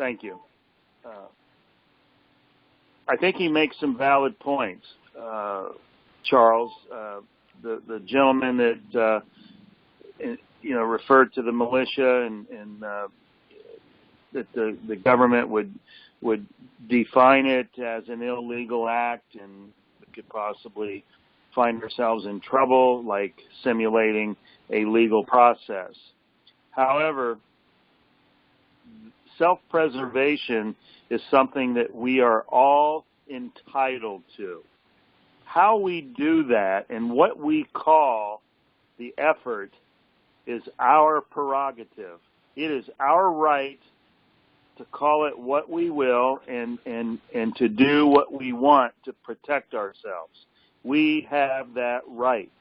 Thank you. I think he makes some valid points, Charles. The gentleman that referred to the militia and that the government would define it as an illegal act, and we could possibly find ourselves in trouble, like simulating a legal process. However, self-preservation is something that we are all entitled to. How we do that and what we call the effort is our prerogative. It is our right to call it what we will and to do what we want to protect ourselves. We have that right.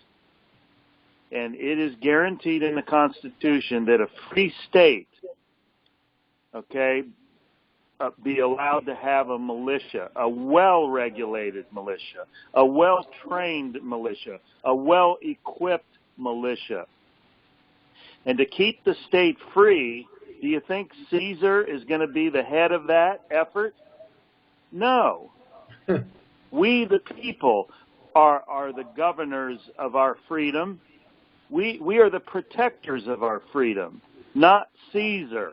And it is guaranteed in the Constitution that a free state, be allowed to have a militia, a well-regulated militia, a well-trained militia, a well-equipped militia. And to keep the state free, do you think Caesar is going to be the head of that effort? No. We, the people, are the governors of our freedom. We are the protectors of our freedom, not Caesar,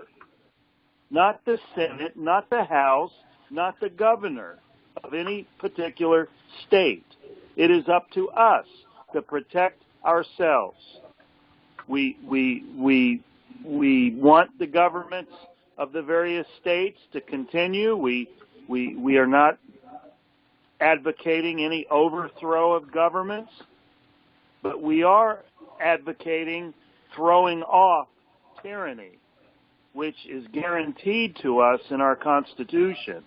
not the Senate, not the House, not the governor of any particular state. It is up to us to protect ourselves. We want the governments of the various states to continue. We are not advocating any overthrow of governments, but we are advocating throwing off tyranny, which is guaranteed to us in our Constitution.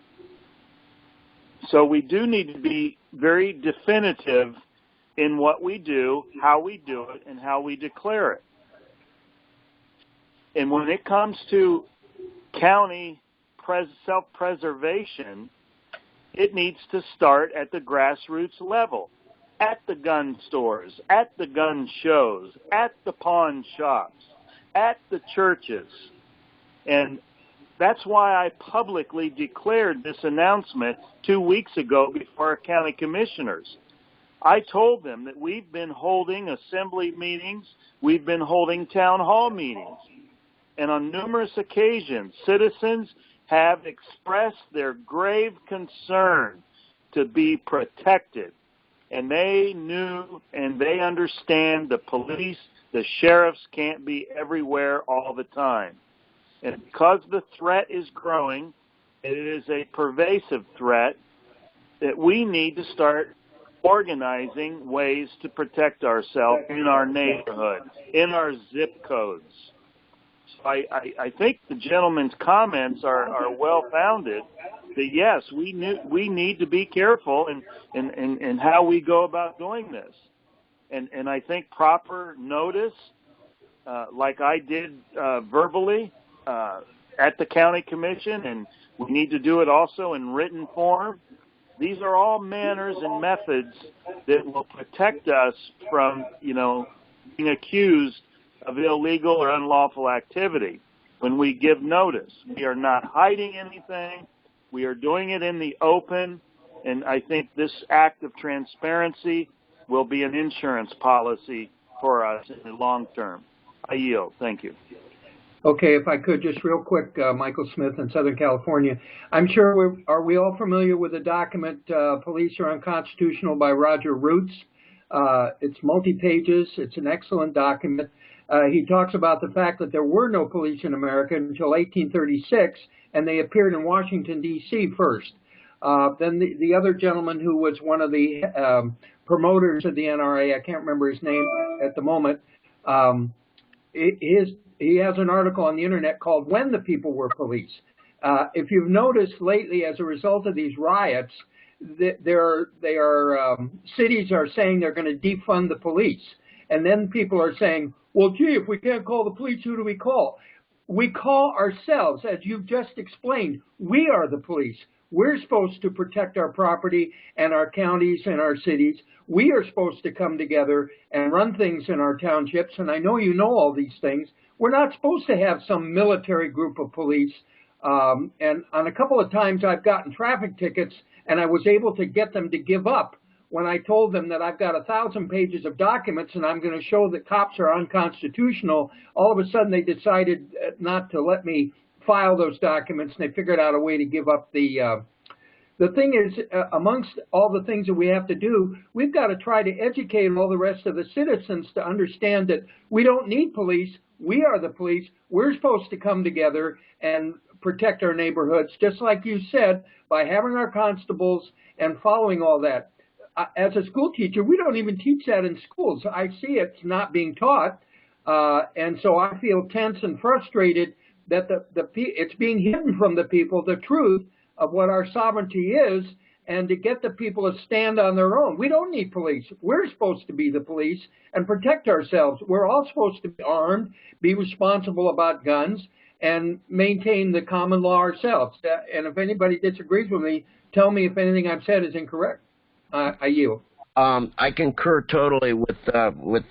So we do need to be very definitive in what we do, how we do it, and how we declare it. And when it comes to county self-preservation, it needs to start at the grassroots level, at the gun stores, at the gun shows, at the pawn shops, at the churches. And that's why I publicly declared this announcement 2 weeks ago before our county commissioners. I told them that we've been holding assembly meetings, we've been holding town hall meetings, and on numerous occasions, citizens have expressed their grave concern to be protected. And they knew and they understand the police, the sheriffs can't be everywhere all the time. And because the threat is growing, it is a pervasive threat, that we need to start organizing ways to protect ourselves in our neighborhood, in our zip codes. So I think the gentleman's comments are well-founded, that yes, we need to be careful in how we go about doing this. And I think proper notice, like I did verbally at the county commission, and we need to do it also in written form. These are all manners and methods that will protect us from, being accused of illegal or unlawful activity. When we give notice, we are not hiding anything. We are doing it in the open, and I think this act of transparency will be an insurance policy for us in the long term. I yield. Thank you. Okay, if I could just real quick, Michael Smith in Southern California. I'm sure are we all familiar with the document, Police Are Unconstitutional by Roger Roots? It's multi-pages. It's an excellent document. He talks about the fact that there were no police in America until 1836, and they appeared in Washington, D.C. first. Then the other gentleman who was one of the promoters of the NRA, I can't remember his name at the moment, he has an article on the internet called When the People Were Police. If you've noticed lately, as a result of these riots, cities are saying they're going to defund the police. And then people are saying, well, gee, if we can't call the police, who do we call? We call ourselves, as you've just explained. We are the police. We're supposed to protect our property and our counties and our cities. We are supposed to come together and run things in our townships. And I know you know all these things. We're not supposed to have some military group of police And on a couple of times I've gotten traffic tickets and I was able to get them to give up when I told them that I've got 1,000 pages of documents and I'm going to show that cops are unconstitutional. All of a sudden they decided not to let me file those documents, and they figured out a way to give up the thing is, amongst all the things that we have to do, we've got to try to educate all the rest of the citizens to understand that we don't need police. We are the police. We're supposed to come together and protect our neighborhoods, just like you said, by having our constables and following all that. As a school teacher, we don't even teach that in schools. I see it's not being taught, and so I feel tense and frustrated that it's being hidden from the people, the truth of what our sovereignty is, and to get the people to stand on their own. We don't need police. We're supposed to be the police and protect ourselves. We're all supposed to be armed, be responsible about guns, and maintain the common law ourselves. And if anybody disagrees with me, tell me if anything I've said is incorrect. I yield. I concur totally with what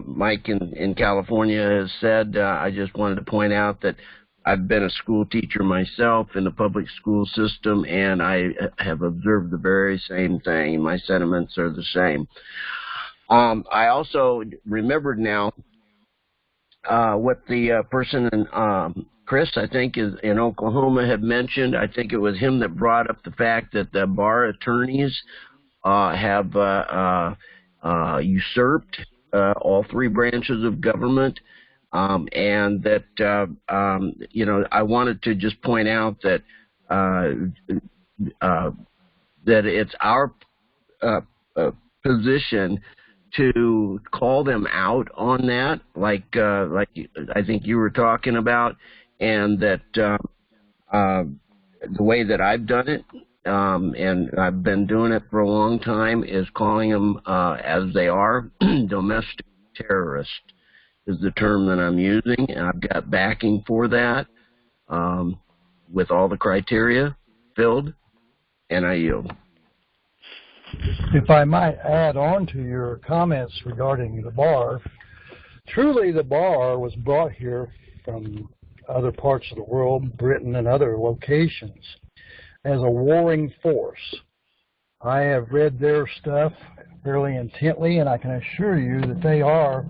Mike in California has said. I just wanted to point out that I've been a school teacher myself in the public school system, and I have observed the very same thing. My sentiments are the same. I also remembered now what the person in Chris, I think, is in Oklahoma had mentioned. I think it was him that brought up the fact that the bar attorneys have usurped all three branches of government, and that I wanted to just point out that that it's our position to call them out on that, like I think you were talking about, and that the way that I've done it, and I've been doing it for a long time, is calling them as they are. Domestic terrorist is the term that I'm using, and I've got backing for that with all the criteria filled, and I yield. If I might add on to your comments regarding the bar, truly the bar was brought here from other parts of the world, Britain and other locations, as a warring force. I have read their stuff fairly intently, and I can assure you that they are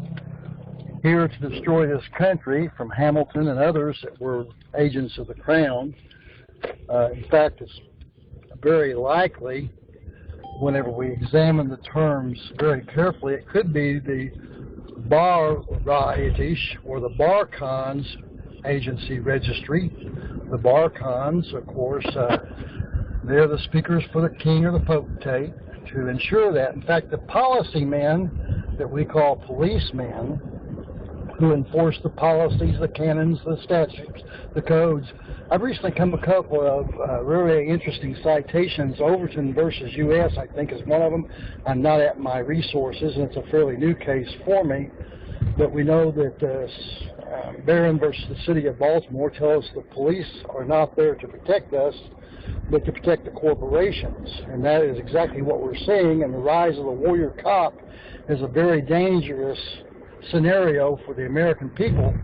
here to destroy this country, from Hamilton and others that were agents of the Crown. In fact, it's very likely, whenever we examine the terms very carefully, it could be the Bar Ra'itish or the Barkhans agency registry. The Barkhans, of course, they're the speakers for the king or the potentate to ensure that. In fact, the policy men that we call policemen, who enforce the policies, the canons, the statutes, the codes. I've recently come a couple of really interesting citations. Overton versus U.S., I think, is one of them. I'm not at my resources, and it's a fairly new case for me. But we know that Barron versus the city of Baltimore tell us the police are not there to protect us, but to protect the corporations. And that is exactly what we're seeing, and the rise of the warrior cop is a very dangerous scenario for the American people,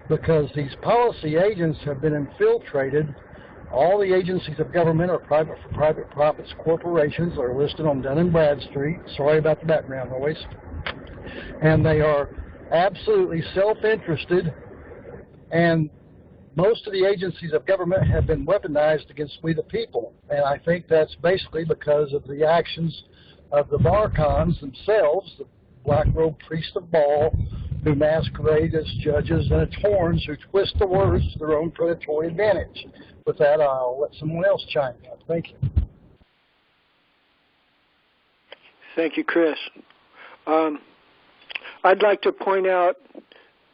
because these policy agents have been infiltrated. All the agencies of government are private for private profits corporations that are listed on Dun & Bradstreet. Sorry about the background noise. And they are absolutely self-interested, and most of the agencies of government have been weaponized against we the people. And I think that's basically because of the actions of the Barkhans themselves, the black-robed priests of Baal, who masquerade as judges, and its horns who twist the words to their own predatory advantage. With that, I'll let someone else chime in. Thank you. Thank you, Chris. I'd like to point out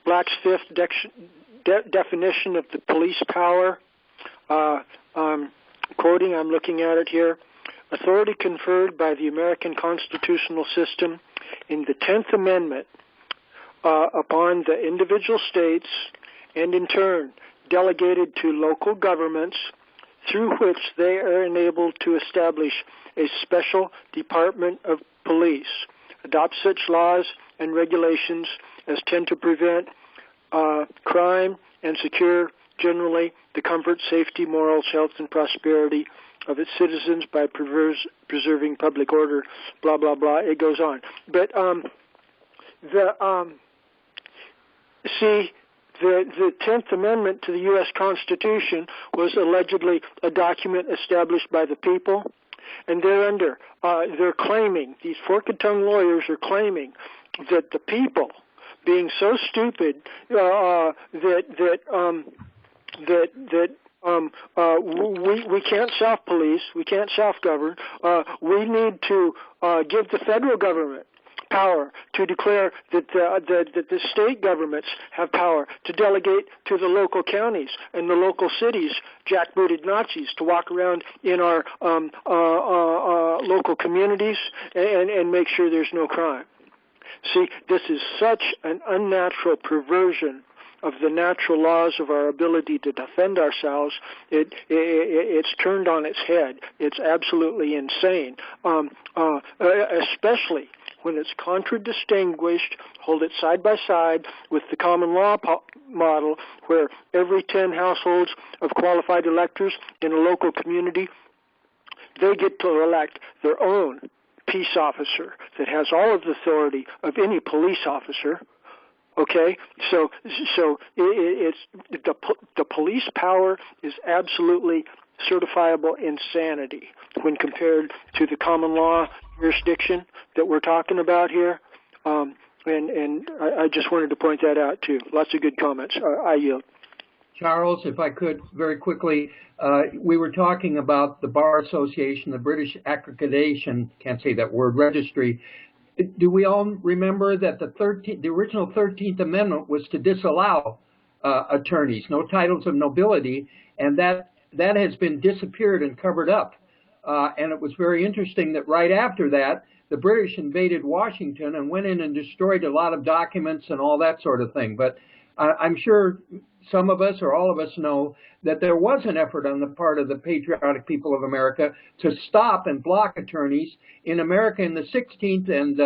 Black's fifth definition of the police power. Quoting, I'm looking at it here. Authority conferred by the American constitutional system in the 10th Amendment upon the individual states, and in turn delegated to local governments, through which they are enabled to establish a special department of police, adopt such laws and regulations as tend to prevent crime and secure generally the comfort, safety, morals, health, and prosperity of its citizens by preserving public order, blah, blah, blah. It goes on. But the 10th Amendment to the U.S. Constitution was allegedly a document established by the people, and thereunder they're claiming, these fork-tongued lawyers are claiming that the people, being so stupid we can't self-police, we can't self-govern, we need to give the federal government power to declare that the state governments have power to delegate to the local counties and the local cities jackbooted Nazis to walk around in our local communities and make sure there's no crime. See, this is such an unnatural perversion of the natural laws of our ability to defend ourselves. It's turned on its head. It's absolutely insane, especially when it's contradistinguished, hold it side by side with the common law model, where every 10 households of qualified electors in a local community, they get to elect their own peace officer that has all of the authority of any police officer. Okay, so it's the police power is absolutely certifiable insanity when compared to the common law jurisdiction that we're talking about here. And I just wanted to point that out too. Lots of good comments. I yield. Charles, if I could very quickly, we were talking about the Bar Association, the British Accreditation, can't say that word, registry. Do we all remember that the original 13th Amendment was to disallow attorneys, no titles of nobility, and that has been disappeared and covered up. And it was very interesting that right after that, the British invaded Washington and went in and destroyed a lot of documents and all that sort of thing. But I'm sure some of us or all of us know that there was an effort on the part of the patriotic people of America to stop and block attorneys. In America in the 16th and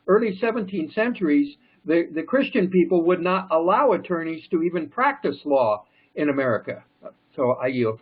early 17th centuries, the Christian people would not allow attorneys to even practice law in America. So I yield.